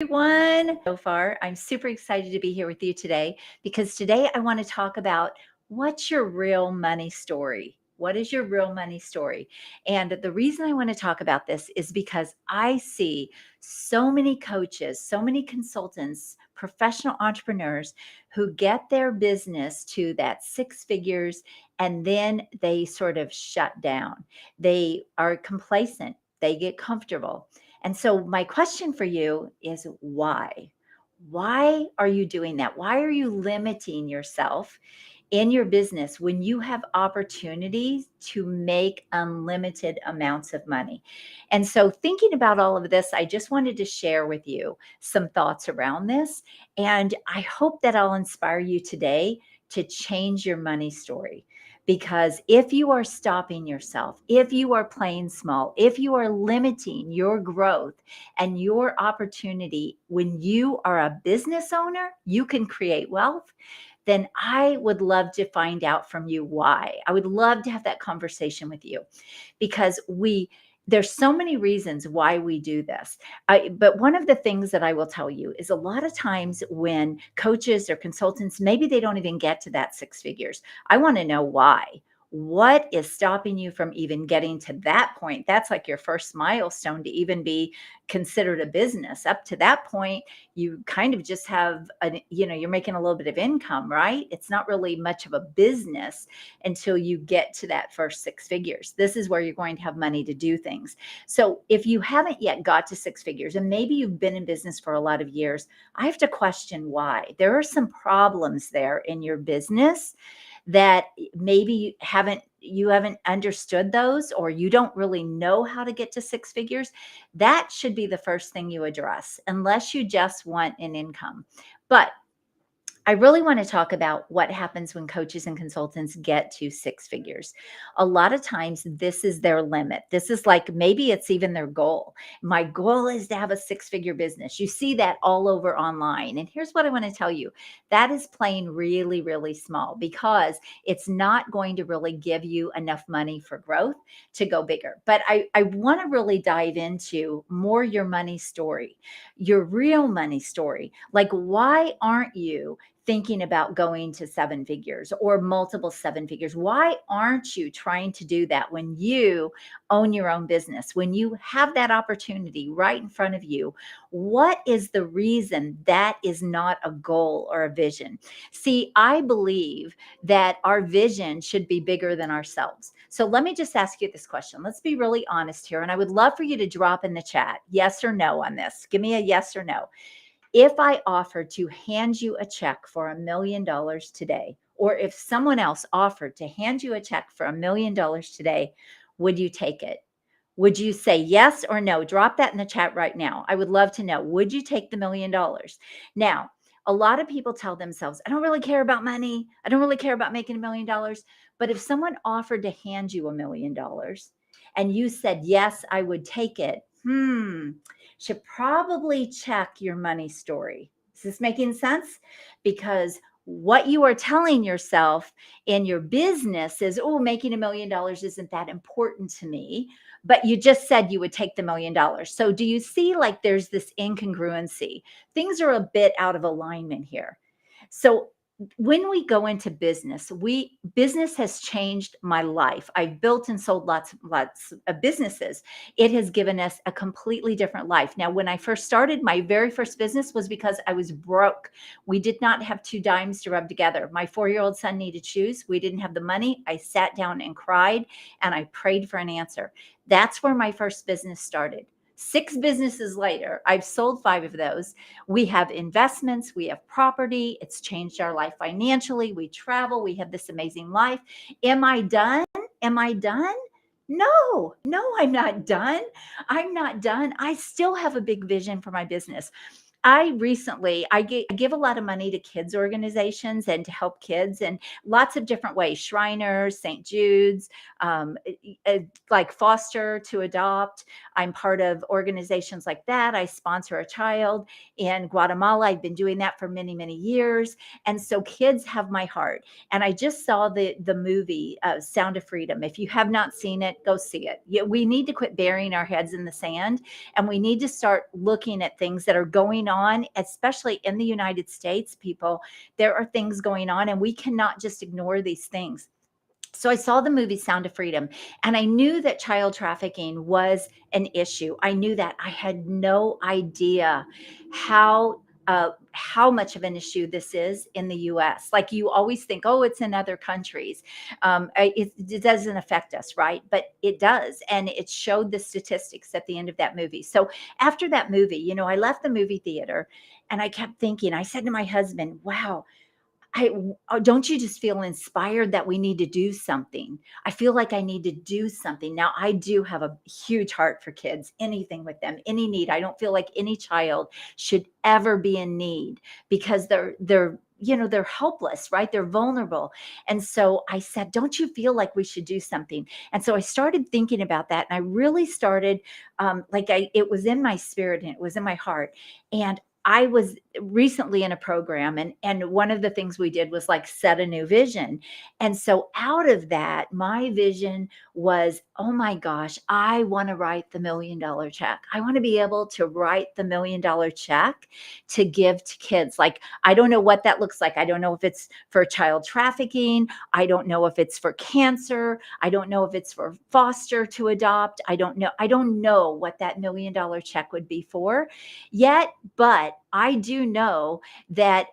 Everyone. So far, I'm super excited to be here with you today because today I want to talk about what's your real money story? What is your real money story? And the reason I want to talk about this is because I see so many coaches, so many consultants, professional entrepreneurs who get their business to that six figures and then they sort of shut down. They are complacent, they get comfortable. And so, my question for you is why? Why are you doing that? Why are you limiting yourself in your business when you have opportunities to make unlimited amounts of money? And so, thinking about all of this, I just wanted to share with you some thoughts around this. And I hope that I'll inspire you today to change your money story. Because if you are stopping yourself, if you are playing small, if you are limiting your growth and your opportunity when you are a business owner, you can create wealth, then I would love to find out from you why. I would love to have that conversation with you because there's so many reasons why we do this. But one of the things that I will tell you is a lot of times when coaches or consultants, maybe they don't even get to that six figures. I want to know why. What is stopping you from even getting to that point? That's like your first milestone to even be considered a business. Up to that point, you kind of just have, you're making a little bit of income, right? It's not really much of a business until you get to that first six figures. This is where you're going to have money to do things. So if you haven't yet got to six figures, and maybe you've been in business for a lot of years, I have to question why. There are some problems there in your business that maybe you haven't understood those, or you don't really know how to get to six figures. That should be the first thing you address, unless you just want an income. But I really want to talk about what happens when coaches and consultants get to six figures. A lot of times, this is their limit. This is like maybe it's even their goal. My goal is to have a six-figure business. You see that all over online. And here's what I want to tell you, that is playing really, really small because it's not going to really give you enough money for growth to go bigger. But I want to really dive into more your money story, your real money story. Like, why aren't you thinking about going to seven figures or multiple seven figures? Why aren't you trying to do that when you own your own business, when you have that opportunity right in front of you? What is the reason that is not a goal or a vision? See, I believe that our vision should be bigger than ourselves. So let me just ask you this question. Let's be really honest here. And I would love for you to drop in the chat yes or no on this. Give me a yes or no. If I offered to hand you a check for $1 million today, or if someone else offered to hand you a check for $1 million today, would you take it? Would you say yes or no? Drop that in the chat right now. I would love to know. Would you take the $1 million? Now, a lot of people tell themselves, I don't really care about money. I don't really care about making $1 million. But if someone offered to hand you $1 million and you said, yes, I would take it, should probably check your money story. Is this making sense? Because what you are telling yourself in your business is, oh, making $1 million isn't that important to me. But you just said you would take the $1 million. So do you see like there's this incongruency? Things are a bit out of alignment here. So when we go into business, business has changed my life. I've built and sold lots of businesses. It has given us a completely different life. Now, when I first started, my very first business was because I was broke. We did not have two dimes to rub together. My 4-year-old son needed shoes. We didn't have the money. I sat down and cried and I prayed for an answer. That's where my first business started. 6 businesses later, I've sold 5 of those. We have investments, we have property. It's changed our life financially. We travel, we have this amazing life. Am I done? Am I done? No, I'm not done. I'm not done. I still have a big vision for my business. I recently I give a lot of money to kids organizations and to help kids in lots of different ways. Shriners, St. Jude's, like foster to adopt. I'm part of organizations like that. I sponsor a child in Guatemala. I've been doing that for many, many years. And so kids have my heart. And I just saw the movie Sound of Freedom. If you have not seen it, go see it. We need to quit burying our heads in the sand, and we need to start looking at things that are going on, especially in the United States. People, there are things going on, and we cannot just ignore these things. So I saw the movie Sound of Freedom, and I knew that child trafficking was an issue. I knew that. I had no idea how much of an issue this is in the U.S. Like, you always think, oh, it's in other countries. It doesn't affect us, right? But it does, and it showed the statistics at the end of that movie. So after that movie, I left the movie theater, and I kept thinking. I said to my husband, "Wow, don't you just feel inspired that we need to do something?" I feel like I need to do something. Now, I do have a huge heart for kids, anything with them, any need. I don't feel like any child should ever be in need, because they're helpless, right? They're vulnerable. And so I said, don't you feel like we should do something? And so I started thinking about that. And I really started, it was in my spirit and it was in my heart. And I was recently in a program, and one of the things we did was like set a new vision. And so out of that, my vision was, oh my gosh, I want to write the $1 million check. I want to be able to write the $1 million check to give to kids. Like, I don't know what that looks like. I don't know if it's for child trafficking. I don't know if it's for cancer. I don't know if it's for foster to adopt. I don't know. I don't know what that $1 million check would be for yet, but I do know that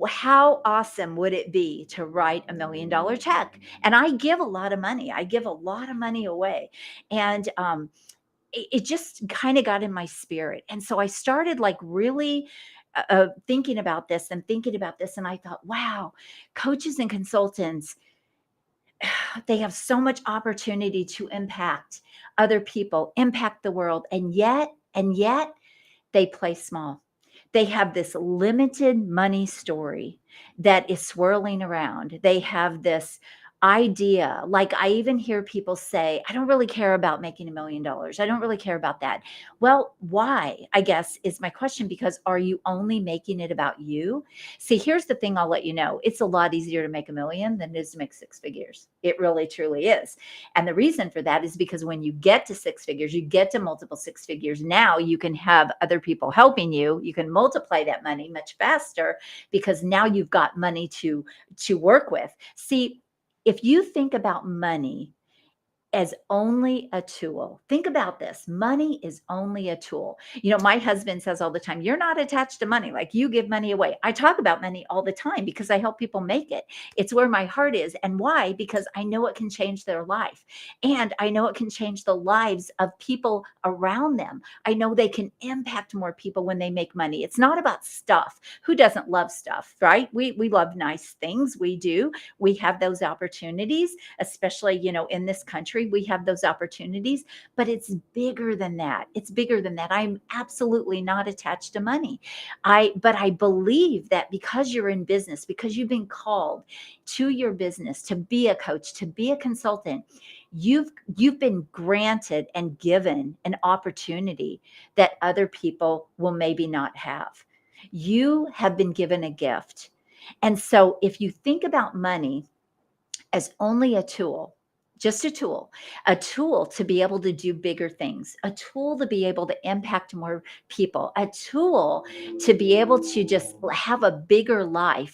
how awesome would it be to write a $1 million check? And I give a lot of money. I give a lot of money away. And it just kind of got in my spirit. And so I started like really thinking about this and thinking about this. And I thought, wow, coaches and consultants, they have so much opportunity to impact other people, impact the world. And yet, they play small. They have this limited money story that is swirling around. They have this idea. Like, I even hear people say, I don't really care about making $1 million. I don't really care about that. Well, why? I guess is my question, because are you only making it about you? See, here's the thing, I'll let you know. It's a lot easier to make a million than it is to make six figures. It really, truly is. And the reason for that is because when you get to six figures, you get to multiple six figures. Now you can have other people helping you. You can multiply that money much faster, because now you've got money to work with. See, if you think about money as only a tool. Think about this. Money is only a tool. My husband says all the time, you're not attached to money. Like, you give money away. I talk about money all the time because I help people make it. It's where my heart is. And why? Because I know it can change their life. And I know it can change the lives of people around them. I know they can impact more people when they make money. It's not about stuff. Who doesn't love stuff, right? We love nice things. We do. We have those opportunities, especially, in this country. We have those opportunities, but it's bigger than that. It's bigger than that. I'm absolutely not attached to money. But I believe that because you're in business, because you've been called to your business to be a coach, to be a consultant, you've been granted and given an opportunity that other people will maybe not have. You have been given a gift. And so if you think about money as only a tool, just a tool to be able to do bigger things, a tool to be able to impact more people, a tool to be able to just have a bigger life,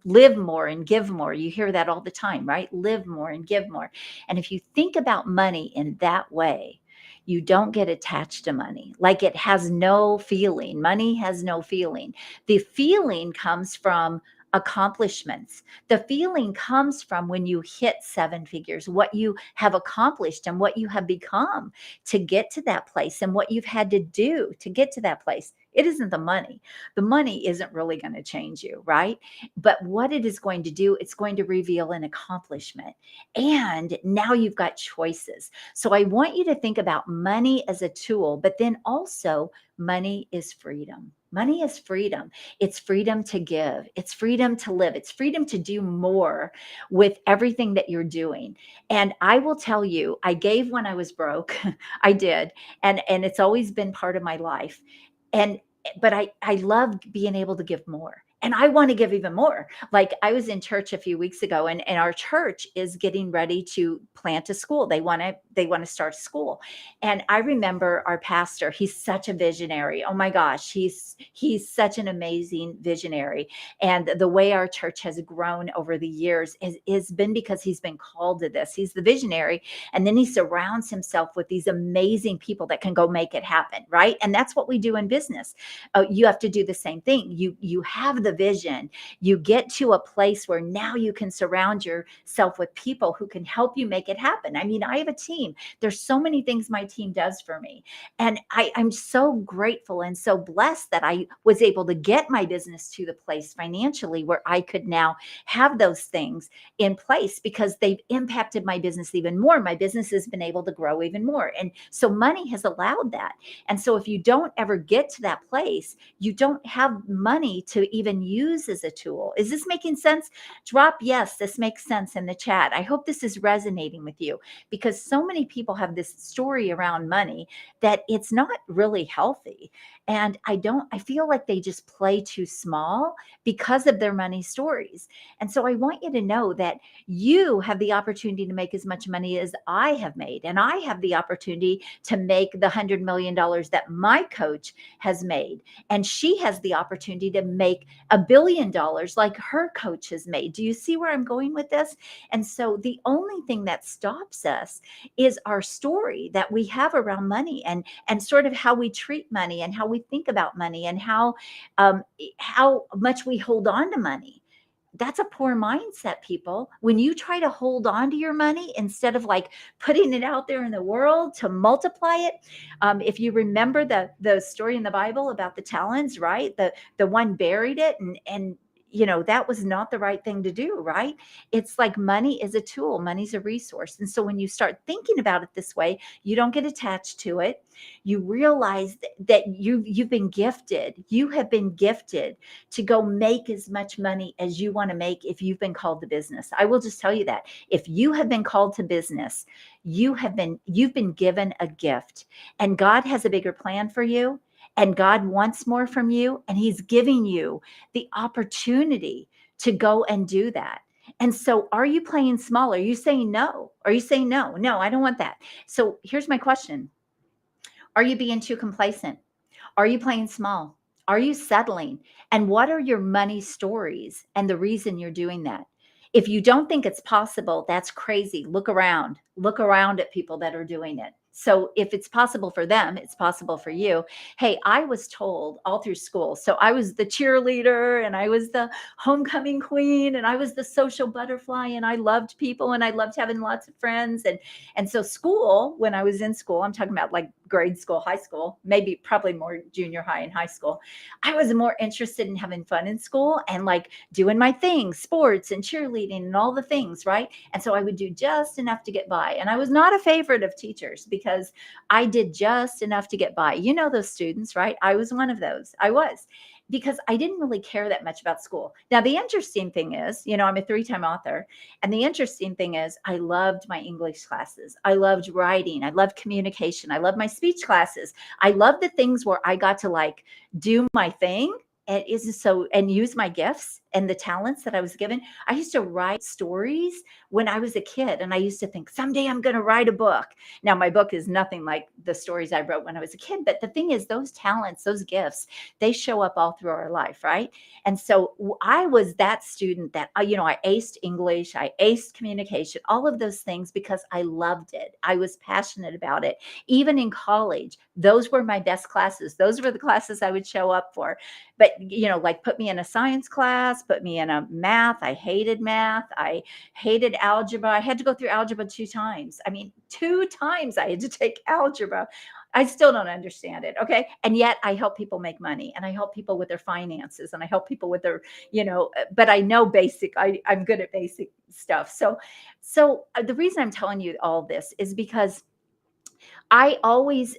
live more and give more. You hear that all the time, right? Live more and give more. And if you think about money in that way, you don't get attached to money. Like, it has no feeling. Money has no feeling. The feeling comes from accomplishments. The feeling comes from when you hit seven figures, what you have accomplished and what you have become to get to that place, and what you've had to do to get to that place. It isn't the money. The money isn't really going to change you, right? But what it is going to do, it's going to reveal an accomplishment. And now you've got choices. So I want you to think about money as a tool, but then also money is freedom. Money is freedom. It's freedom to give. It's freedom to live. It's freedom to do more with everything that you're doing. And I will tell you, I gave when I was broke. I did. And it's always been part of my life. And but I love being able to give more. And I want to give even more. Like I was in church a few weeks ago, and our church is getting ready to plant a school. They want to start a school. And I remember our pastor, he's such a visionary. Oh my gosh, he's such an amazing visionary. And the way our church has grown over the years is been because he's been called to this. He's the visionary, and then he surrounds himself with these amazing people that can go make it happen, right? And that's what we do in business. You have to do the same thing. You have the vision. You get to a place where now you can surround yourself with people who can help you make it happen. I mean, I have a team. There's so many things my team does for me. And I'm so grateful and so blessed that I was able to get my business to the place financially where I could now have those things in place because they've impacted my business even more. My business has been able to grow even more. And so money has allowed that. And so if you don't ever get to that place, you don't have money to even use as a tool. Is this making sense? Drop yes, this makes sense in the chat. I hope this is resonating with you because so many people have this story around money that it's not really healthy. And I feel like they just play too small because of their money stories. And so I want you to know that you have the opportunity to make as much money as I have made. And I have the opportunity to make the $100 million that my coach has made. And she has the opportunity to make $1 billion like her coach has made. Do you see where I'm going with this? And so the only thing that stops us is our story that we have around money and sort of how we treat money and how we think about money and how much we hold on to money. That's a poor mindset, people. When you try to hold on to your money instead of like putting it out there in the world to multiply it. If you remember the story in the Bible about the talents, right? The one buried it and that was not the right thing to do, right? It's like money is a tool, money's a resource. And so when you start thinking about it this way, you don't get attached to it. You realize that you've been gifted. You have been gifted to go make as much money as you want to make if you've been called to business. I will just tell you that. If you have been called to business, you've been given a gift, and God has a bigger plan for you, and God wants more from you, and he's giving you the opportunity to go and do that. And so are you playing small? Are you saying no? Are you saying no? No, I don't want that. So here's my question. Are you being too complacent? Are you playing small? Are you settling? And what are your money stories and the reason you're doing that? If you don't think it's possible, that's crazy. Look around. Look around at people that are doing it. So if it's possible for them, it's possible for you. Hey, I was told all through school. So I was the cheerleader and I was the homecoming queen and I was the social butterfly and I loved people and I loved having lots of friends. And so school, when I was in school, I'm talking about like grade school, high school, maybe probably more junior high and high school. I was more interested in having fun in school and like doing my things, sports and cheerleading and all the things, right? And so I would do just enough to get by. And I was not a favorite of teachers because I did just enough to get by. You know those students, right? I was one of those. I was because I didn't really care that much about school. Now, the interesting thing is, I'm a 3-time author. And the interesting thing is, I loved my English classes. I loved writing. I loved communication. I loved my speech classes. I loved the things where I got to like do my thing and use my gifts and the talents that I was given. I used to write stories when I was a kid, and I used to think someday I'm going to write a book. Now, my book is nothing like the stories I wrote when I was a kid, but the thing is, those talents, those gifts, they show up all through our life, right? And so I was that student that, I aced English, I aced communication, all of those things because I loved it. I was passionate about it. Even in college, those were my best classes. Those were the classes I would show up for. But, like put me in a science class, put me in a math. I hated math. I hated algebra. I had to go through algebra 2 times. I mean, 2 times I had to take algebra. I still don't understand it. Okay. And yet I help people make money and I help people with their finances and I help people with their, but I know I'm good at basic stuff. So the reason I'm telling you all this is because I always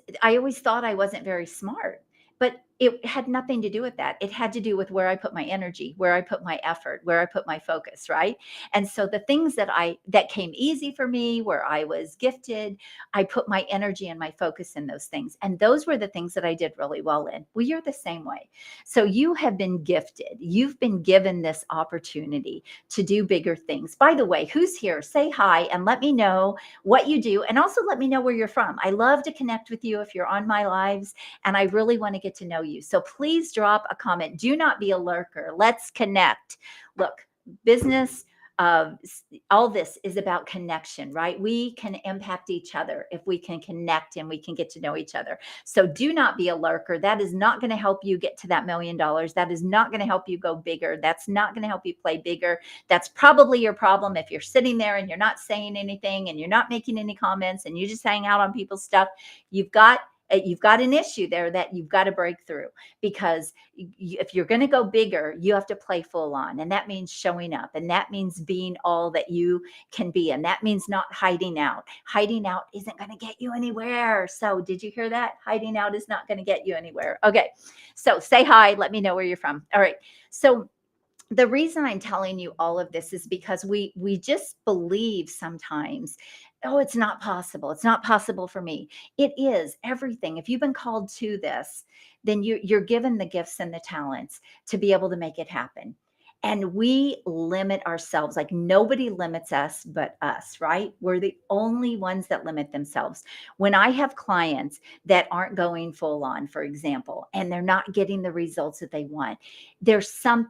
thought I wasn't very smart, but it had nothing to do with that. It had to do with where I put my energy, where I put my effort, where I put my focus, right? And so the things that came easy for me, where I was gifted, I put my energy and my focus in those things. And those were the things that I did really well in. Well, you're the same way. So you have been gifted. You've been given this opportunity to do bigger things. By the way, who's here? Say hi and let me know what you do. And also let me know where you're from. I love to connect with you if you're on my lives, and I really want to get to know you. So please drop a comment. Do not be a lurker. Let's connect. Look, business, uh, all this is about connection, right? We can impact each other if we can connect and we can get to know each other. So do not be a lurker. That is not going to help you get to that $1,000,000. That is not going to help you go bigger. That's not going to help you play bigger. That's probably your problem if you're sitting there and you're not saying anything and you're not making any comments and you just hang out on people's stuff. You've got an issue there that you've got to break through, because if you're going to go bigger, you have to play full on. And that means showing up. And that means being all that you can be. And that means not hiding out. Hiding out isn't going to get you anywhere. So did you hear that? Hiding out is not going to get you anywhere. Okay. So say hi. Let me know where you're from. All right. So the reason I'm telling you all of this is because we just believe sometimes, oh, it's not possible. It's not possible for me. It is everything. If you've been called to this, then you're given the gifts and the talents to be able to make it happen. And we limit ourselves. Like nobody limits us but us, right? We're the only ones that limit themselves. When I have clients that aren't going full on, for example, and they're not getting the results that they want, there's some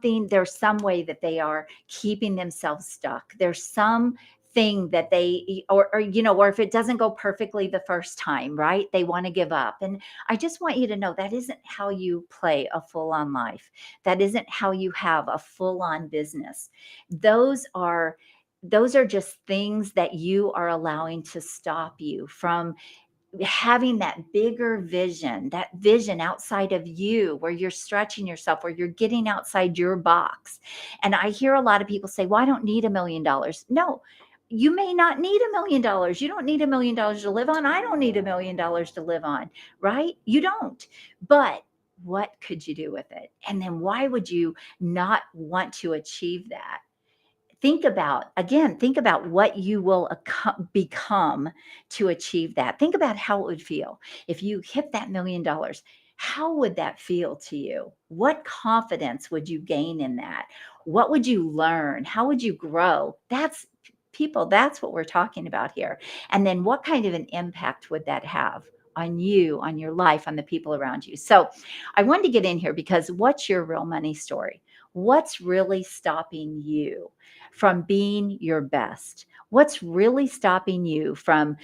way that they are keeping themselves stuck. There's some thing that they, or if it doesn't go perfectly the first time, right, they want to give up. And I just want you to know that isn't how you play a full on life. That isn't how you have a full on business. Those are just things that you are allowing to stop you from having that vision outside of you, where you're stretching yourself, where you're getting outside your box. And I hear a lot of people say, well, I don't need $1,000,000. No, you may not need $1,000,000. You don't need $1,000,000 to live on. I don't need $1,000,000 to live on, right? You don't. But what could you do with it? And then why would you not want to achieve that? Think about what you will become to achieve that. Think about how it would feel if you hit that $1,000,000. How would that feel to you? What confidence would you gain in that? What would you learn? How would you grow? That's what we're talking about here. And then what kind of an impact would that have on you, on your life, on the people around you? So I wanted to get in here because what's your real money story? What's really stopping you from being your best? What's really stopping you from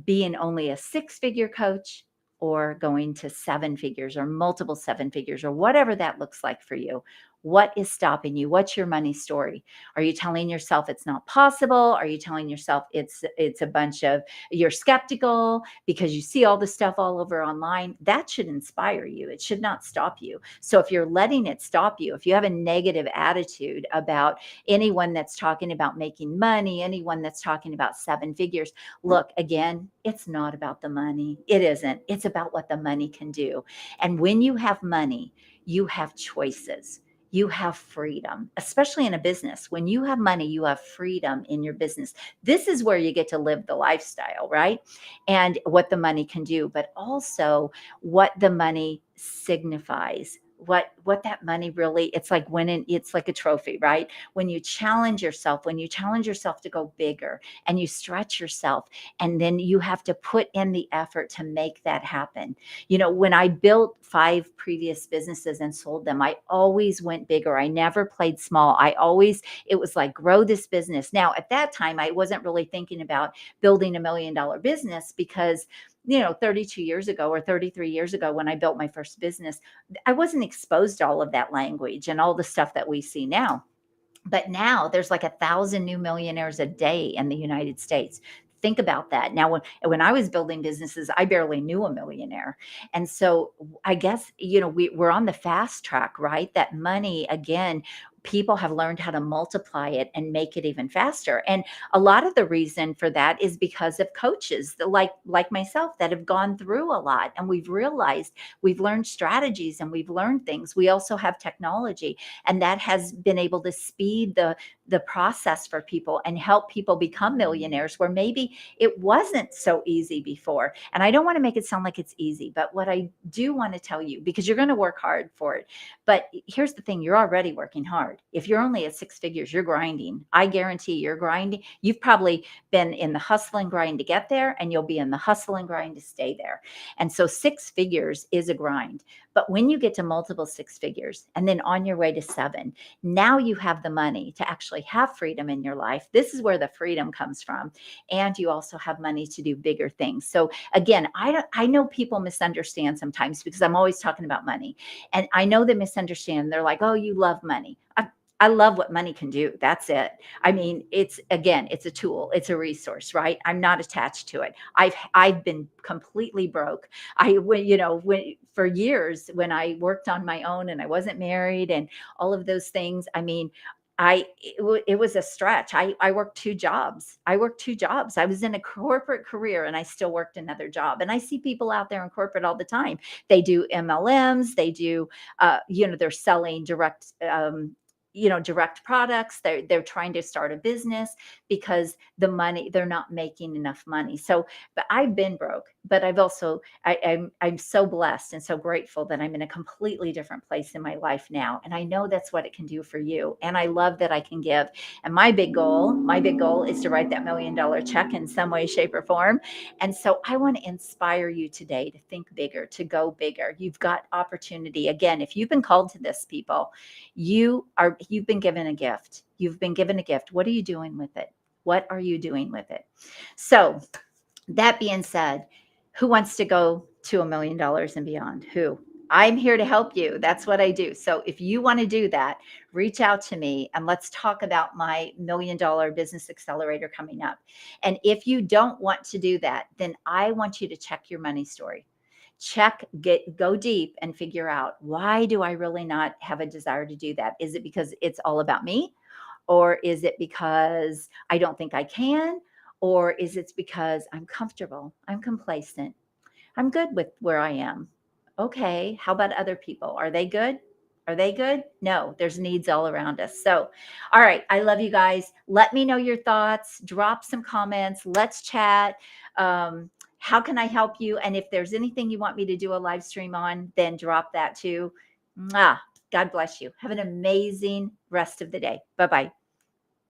being only a six-figure coach, or going to seven figures or multiple seven figures, or whatever that looks like for you? What is stopping you? What's your money story? Are you telling yourself it's not possible? Are you telling yourself it's a bunch of, you're skeptical because you see all the stuff all over online? That should inspire you. It should not stop you. So if you're letting it stop you, if you have a negative attitude about anyone that's talking about making money, anyone that's talking about seven figures, look, again, it's not about the money. It isn't. It's about what the money can do. And when you have money, you have choices. You have freedom, especially in a business. When you have money, you have freedom in your business. This is where you get to live the lifestyle, right? And what the money can do, but also what the money signifies. What that money really, it's like winning, it's like a trophy, right? When you challenge yourself, to go bigger, and you stretch yourself, and then you have to put in the effort to make that happen. When I built 5 previous businesses and sold them, I always went bigger. I never played small. It was like, grow this business. Now, at that time, I wasn't really thinking about building $1,000,000 business, because 32 years ago or 33 years ago, when I built my first business, I wasn't exposed to all of that language and all the stuff that we see now. But now there's like 1,000 new millionaires a day in the United States. Think about that. Now, when I was building businesses, I barely knew a millionaire. And so I guess, we're on the fast track, right? That money, again, people have learned how to multiply it and make it even faster. And a lot of the reason for that is because of coaches like myself that have gone through a lot, and we've realized we've learned strategies and we've learned things. We also have technology, and that has been able to speed the process for people and help people become millionaires where maybe it wasn't so easy before. And I don't want to make it sound like it's easy, but what I do want to tell you, because you're going to work hard for it, but here's the thing, you're already working hard. If you're only at six figures, you're grinding. I guarantee you're grinding. You've probably been in the hustle and grind to get there, and you'll be in the hustle and grind to stay there. And so six figures is a grind. But when you get to multiple six figures and then on your way to seven, now you have the money to actually have freedom in your life. This is where the freedom comes from. And you also have money to do bigger things. So again, I know people misunderstand sometimes because I'm always talking about money. And I know they misunderstand. They're like, oh, you love money. I love what money can do. That's it. I mean, it's a tool. It's a resource, right? I'm not attached to it. I've been completely broke. When for years when I worked on my own and I wasn't married and all of those things. I mean, it was a stretch. I worked two jobs. I worked two jobs. I was in a corporate career and I still worked another job. And I see people out there in corporate all the time. They do MLMs. They do, they're selling direct products. They're trying to start a business because they're not making enough money. So, but I've been broke, but I've also, I'm so blessed and so grateful that I'm in a completely different place in my life now. And I know that's what it can do for you. And I love that I can give. And my big goal is to write that $1 million check in some way, shape, or form. And so I want to inspire you today to think bigger, to go bigger. You've got opportunity. Again, if you've been called to this, people, you've been given a gift. You've been given a gift. What are you doing with it? What are you doing with it? So that being said, who wants to go to $1 million and beyond? Who? I'm here to help you. That's what I do. So if you want to do that, reach out to me and let's talk about my $1 million business accelerator coming up. And if you don't want to do that, then I want you to check your money story. Go deep and figure out, why do I really not have a desire to do that? Is it because it's all about me? Or is it because I don't think I can? Or is it because I'm comfortable? I'm complacent. I'm good with where I am. Okay. How about other people? Are they good? Are they good? No, there's needs all around us. So, all right. I love you guys. Let me know your thoughts. Drop some comments. Let's chat. How can I help you? And if there's anything you want me to do a live stream on, then drop that too. Mwah. God bless you. Have an amazing rest of the day. Bye bye.